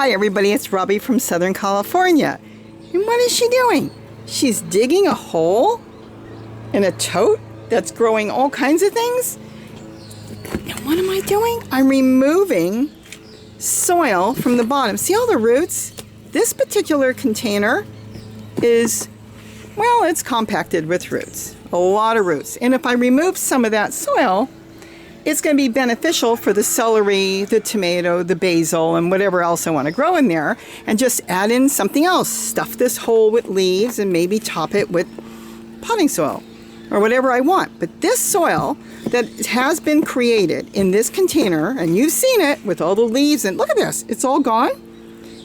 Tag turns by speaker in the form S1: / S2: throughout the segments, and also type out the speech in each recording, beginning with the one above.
S1: Hi everybody, it's Robbie from Southern California. And what is she doing? She's digging a hole in a tote that's growing all kinds of things. And what am I doing? I'm removing soil from the bottom. See all the roots? This particular container is, well, it's compacted with roots. A lot of roots. And if I remove some of that soil, it's going to be beneficial for the celery, the tomato, the basil, and whatever else I want to grow in there. And just add in something else. Stuff this hole with leaves and maybe top it with potting soil or whatever I want. But this soil that has been created in this container, and you've seen it with all the leaves, and look at this, it's all gone,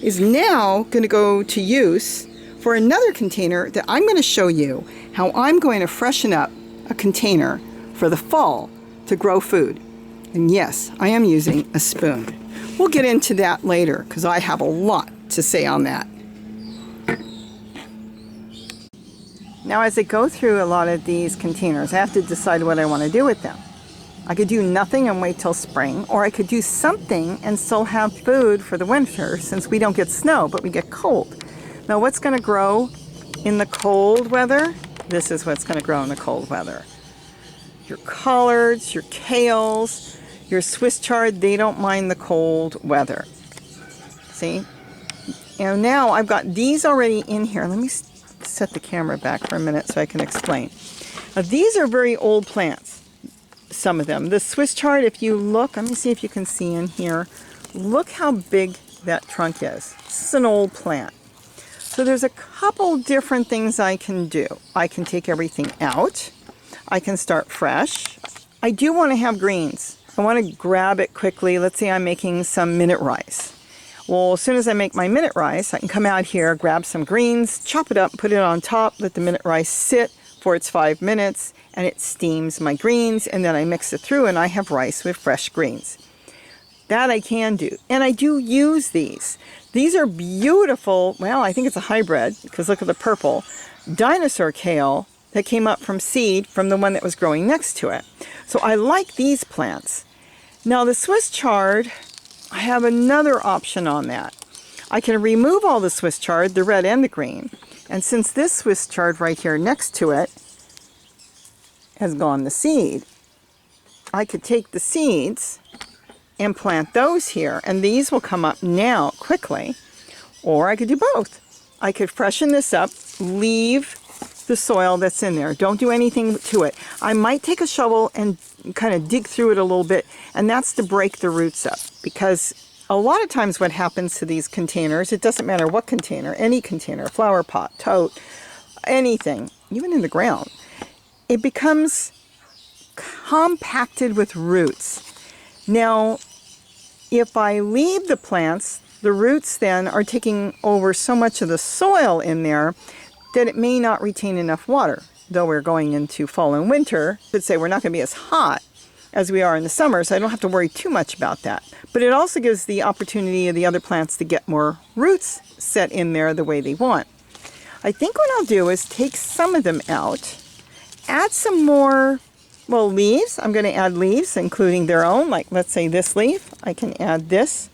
S1: is now going to go to use for another container that I'm going to show you how I'm going to freshen up a container for the fall to grow food. And yes, I am using a spoon. We'll get into that later because I have a lot to say on that. Now as I go through a lot of these containers, I have to decide what I want to do with them. I could do nothing and wait till spring, or I could do something and still have food for the winter since we don't get snow, but we get cold. Now what's going to grow in the cold weather? This is what's going to grow in the cold weather. Your collards, your kales, your Swiss Chard, they don't mind the cold weather. See? And now I've got these already in here. Let me set the camera back for a minute so I can explain. Now these are very old plants, some of them. The Swiss Chard, if you look, let me see if you can see in here. Look how big that trunk is. This is an old plant. So there's a couple different things I can do. I can take everything out. I can start fresh. I do want to have greens. I want to grab it quickly. Let's say I'm making some minute rice. Well, as soon as I make my minute rice, I can come out here, grab some greens, chop it up, put it on top, let the minute rice sit for its 5 minutes, and it steams my greens, and then I mix it through and I have rice with fresh greens. That I can do. And I do use these. These are beautiful. Well, I think it's a hybrid because look at the purple. Dinosaur kale that came up from seed from the one that was growing next to it. So I like these plants. Now the Swiss Chard, I have another option on that. I can remove all the Swiss Chard, the red and the green. And since this Swiss Chard right here next to it has gone the seed, I could take the seeds and plant those here. And these will come up now quickly. Or I could do both. I could freshen this up, leave the soil that's in there. Don't do anything to it. I might take a shovel and kind of dig through it a little bit, and that's to break the roots up. Because a lot of times what happens to these containers, it doesn't matter what container, any container, flower pot, tote, anything, even in the ground, it becomes compacted with roots. Now, if I leave the plants, the roots then are taking over so much of the soil in there that it may not retain enough water. Though we're going into fall and winter, I should say we're not going to be as hot as we are in the summer, so I don't have to worry too much about that. But it also gives the opportunity of the other plants to get more roots set in there the way they want. I think what I'll do is take some of them out, add some more, well, leaves. I'm going to add leaves, including their own, like let's say this leaf. I can add this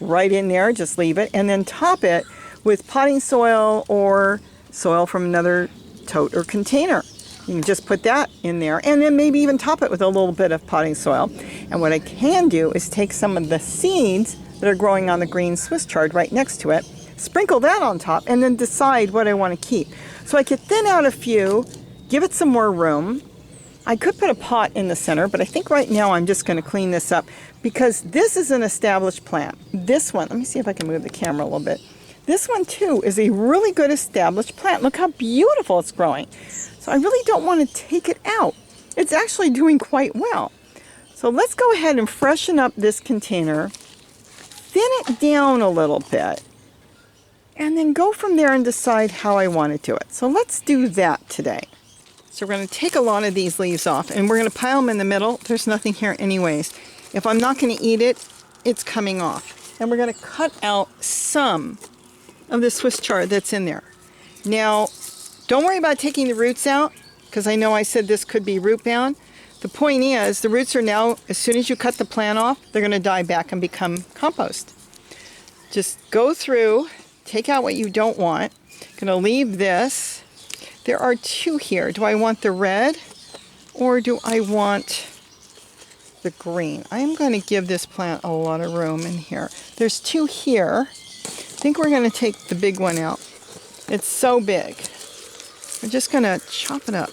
S1: right in there, just leave it, and then top it with potting soil or soil from another tote or container. You can just put that in there and then maybe even top it with a little bit of potting soil. And what I can do is take some of the seeds that are growing on the green Swiss Chard right next to it, sprinkle that on top, and then decide what I want to keep. So I could thin out a few, give it some more room. I could put a pot in the center, but I think right now I'm just going to clean this up because this is an established plant. This one, let me see if I can move the camera a little bit. This one too is a really good established plant. Look how beautiful it's growing. So I really don't want to take it out. It's actually doing quite well. So let's go ahead and freshen up this container, thin it down a little bit, and then go from there and decide how I want to do it. So let's do that today. So we're going to take a lot of these leaves off and we're going to pile them in the middle. There's nothing here anyways. If I'm not going to eat it, it's coming off. And we're going to cut out some of the Swiss Chard that's in there. Now, don't worry about taking the roots out because I know I said this could be root bound. The point is, the roots are now, as soon as you cut the plant off, they're going to die back and become compost. just go through, take out what you don't want. Going to leave this. There are two here. Do I want the red or do I want the green? I'm going to give this plant a lot of room in here. There's two here. I think we're going to take the big one out. It's so big. I'm just going to chop it up.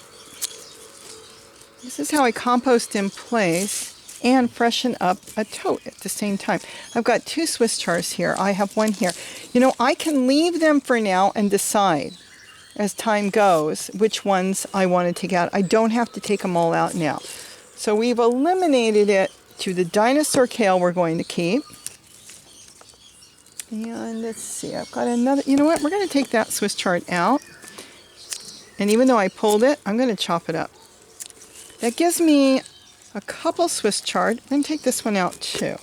S1: This is how I compost in place and freshen up a tote at the same time. I've got two Swiss Chards here. I have one here. You know, I can leave them for now and decide as time goes which ones I want to take out. I don't have to take them all out now. So we've eliminated it to the dinosaur kale we're going to keep. And let's see, I've got another, you know what, we're going to take that Swiss Chard out. And even though I pulled it, I'm going to chop it up. That gives me a couple Swiss Chard. I'm going to take this one out too.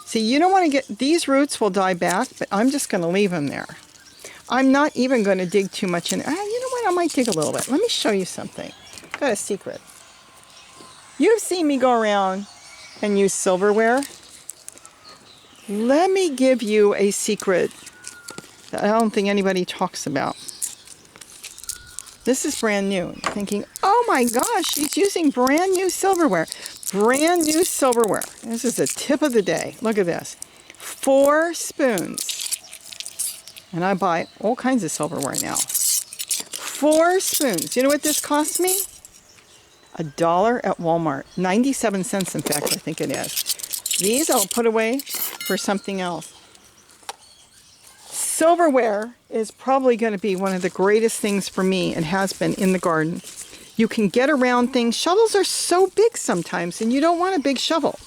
S1: See, you don't want to get, these roots will die back, but I'm just going to leave them there. I'm not even going to dig too much in. You know what, I might dig a little bit. Let me show you something. I've got a secret. You've seen me go around and use silverware. Let me give you a secret that I don't think anybody talks about. This is brand new. You're thinking, oh my gosh, she's using brand new silverware. Brand new silverware. This is the tip of the day. Look at this. 4 spoons. And I buy all kinds of silverware now. 4 spoons. You know what this cost me? $1 at Walmart. 97 cents, in fact, I think it is. These I'll put away for something else. Silverware is probably going to be one of the greatest things for me, and has been, in the garden. You can get around things. Shovels are so big sometimes, and you don't want a big shovel.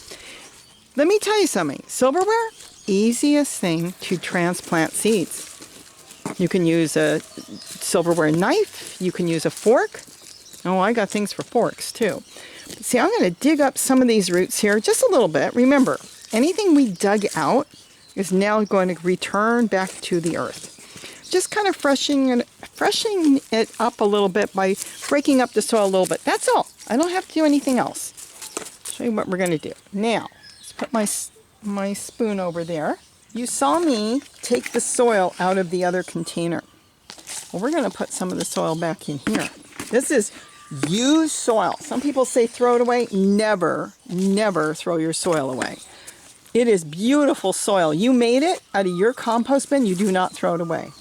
S1: Let me tell you something. Silverware, easiest thing to transplant seeds. You can use a silverware knife. You can use a fork. Oh, I got things for forks too. See, I'm going to dig up some of these roots here just a little bit. Remember, anything we dug out is now going to return back to the earth. Just kind of freshening it up a little bit by breaking up the soil a little bit. That's all. I don't have to do anything else. I'll show you what we're going to do. Now, let's put my spoon over there. You saw me take the soil out of the other container. Well, we're going to put some of the soil back in here. This is used soil. Some people say throw it away. Never, never throw your soil away. It is beautiful soil. You made it out of your compost bin. You do not throw it away.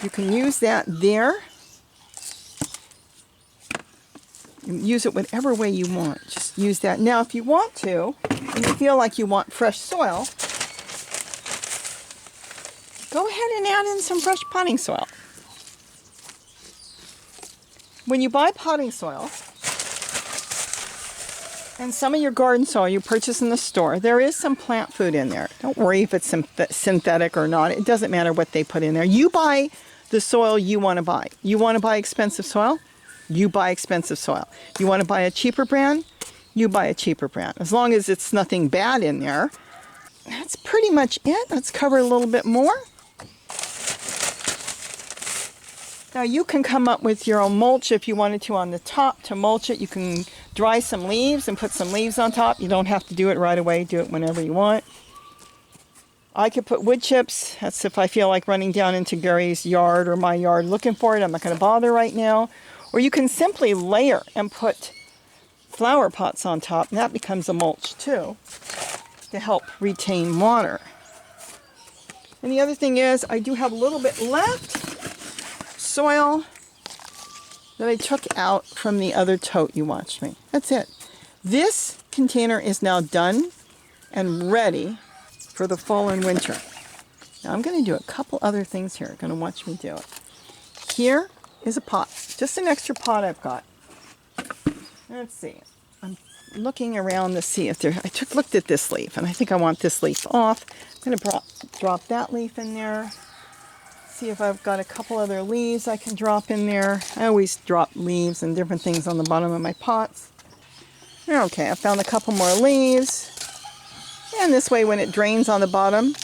S1: You can use that there. You use it whatever way you want. Just use that. Now, if you want to, and you feel like you want fresh soil, go ahead and add in some fresh potting soil. When you buy potting soil, and some of your garden soil you purchase in the store, there is some plant food in there. Don't worry if it's synthetic or not. It doesn't matter what they put in there. You buy the soil you want to buy. You want to buy expensive soil? You buy expensive soil. You want to buy a cheaper brand? You buy a cheaper brand. As long as it's nothing bad in there. That's pretty much it. Let's cover a little bit more. Now you can come up with your own mulch if you wanted to on the top to mulch it. You can dry some leaves and put some leaves on top. You don't have to do it right away. Do it whenever you want. I could put wood chips. That's if I feel like running down into Gary's yard or my yard looking for it. I'm not going to bother right now. Or you can simply layer and put flower pots on top, and that becomes a mulch too, to help retain water. And the other thing is, I do have a little bit left soil that I took out from the other tote you watched me. That's it. This container is now done and ready for the fall and winter. Now I'm going to do a couple other things here. You're going to watch me do it. Here is a pot, just an extra pot I've got. Let's see. I'm looking around to see if there. Looked at this leaf, and I think I want this leaf off. I'm going to drop that leaf in there. See if I've got a couple other leaves I can drop in there. I always drop leaves and different things on the bottom of my pots. Okay, I found a couple more leaves. And this way, when it drains on the bottom,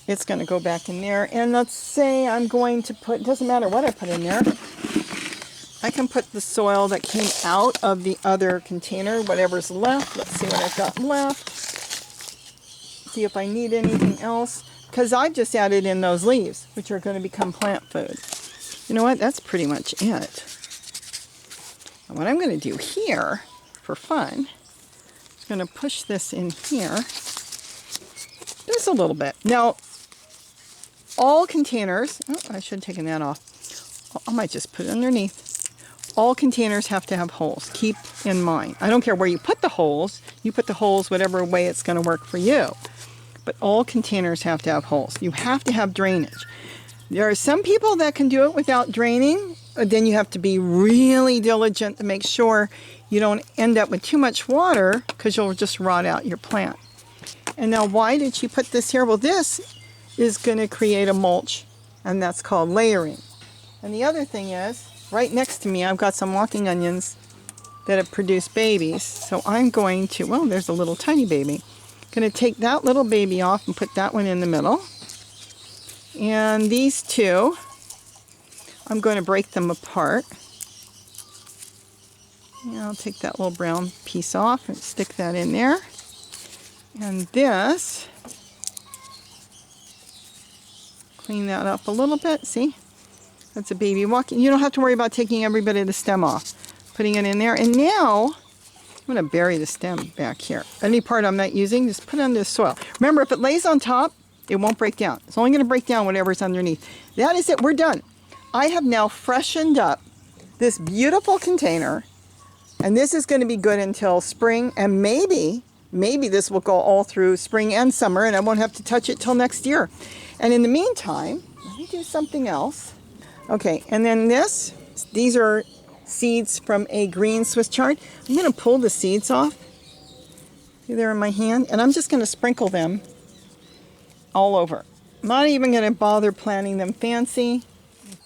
S1: it's going to go back in there. And let's say I'm going to put, it doesn't matter what I put in there. I can put the soil that came out of the other container, whatever's left. Let's see what I've got left. see if I need anything else, because I've just added in those leaves, which are going to become plant food. You know what? That's pretty much it. And what I'm going to do here, for fun, is going to push this in here, just a little bit. Now, all containers, oh, I should have taken that off. I might just put it underneath. All containers have to have holes. Keep in mind. I don't care where you put the holes. You put the holes whatever way it's going to work for you. But all containers have to have holes. You have to have drainage. There are some people that can do it without draining. Then you have to be really diligent to make sure you don't end up with too much water, because you'll just rot out your plant. And now, why did she put this here? Well, this is going to create a mulch, and that's called layering. And the other thing is, right next to me, I've got some walking onions that have produced babies. So I'm going to, well, there's a little tiny baby. Going to take that little baby off and put that one in the middle. And these two, I'm going to break them apart. And I'll take that little brown piece off and stick that in there. And this, clean that up a little bit, see? That's a baby walking. You don't have to worry about taking every bit of the stem off. Putting it in there. And now, I'm going to bury the stem back here. Any part I'm not using, just put it under the soil. Remember, if it lays on top, it won't break down. It's only going to break down whatever's underneath. That is it. We're done. I have now freshened up this beautiful container. And this is going to be good until spring. And maybe this will go all through spring and summer. And I won't have to touch it till next year. And in the meantime, let me do something else. Okay, and then these are seeds from a green Swiss chard. I'm going to pull the seeds off. See there in my hand? And I'm just going to sprinkle them all over. I'm not even going to bother planting them fancy.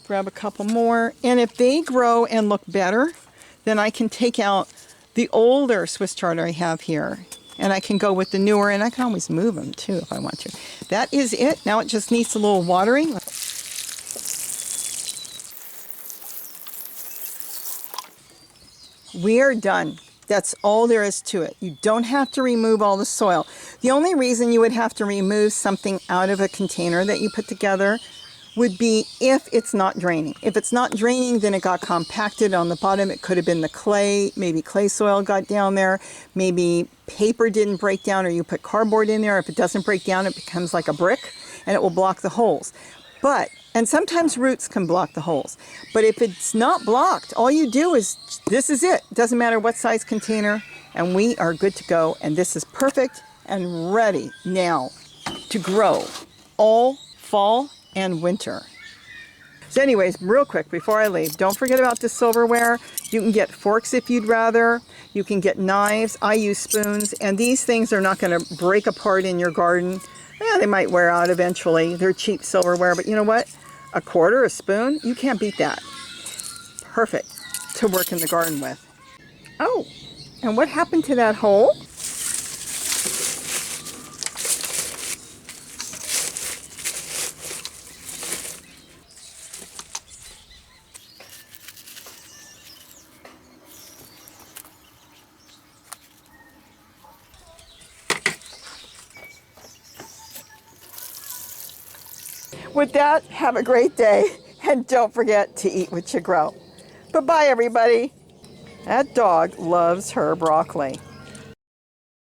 S1: Grab a couple more. And if they grow and look better, then I can take out the older Swiss chard I have here. And I can go with the newer, and I can always move them too if I want to. That is it. Now it just needs a little watering. We're done. That's all there is to it. You don't have to remove all the soil. The only reason you would have to remove something out of a container that you put together would be if it's not draining. If it's not draining, then it got compacted on the bottom. It could have been the clay. Maybe clay soil got down there. Maybe paper didn't break down, or you put cardboard in there. If it doesn't break down, it becomes like a brick and it will block the holes. And sometimes roots can block the holes. But if it's not blocked, all you do is, this is it. It doesn't matter what size container, and we are good to go. And this is perfect and ready now to grow all fall and winter. So anyways, real quick before I leave, don't forget about the silverware. You can get forks if you'd rather. You can get knives. I use spoons, and these things are not going to break apart in your garden. Yeah, they might wear out eventually. They're cheap silverware, but you know what? A quarter, a spoon, you can't beat that. Perfect to work in the garden with. Oh, and what happened to that hole? With that, have a great day, and don't forget to eat what you grow. Bye-bye, everybody. That dog loves her broccoli.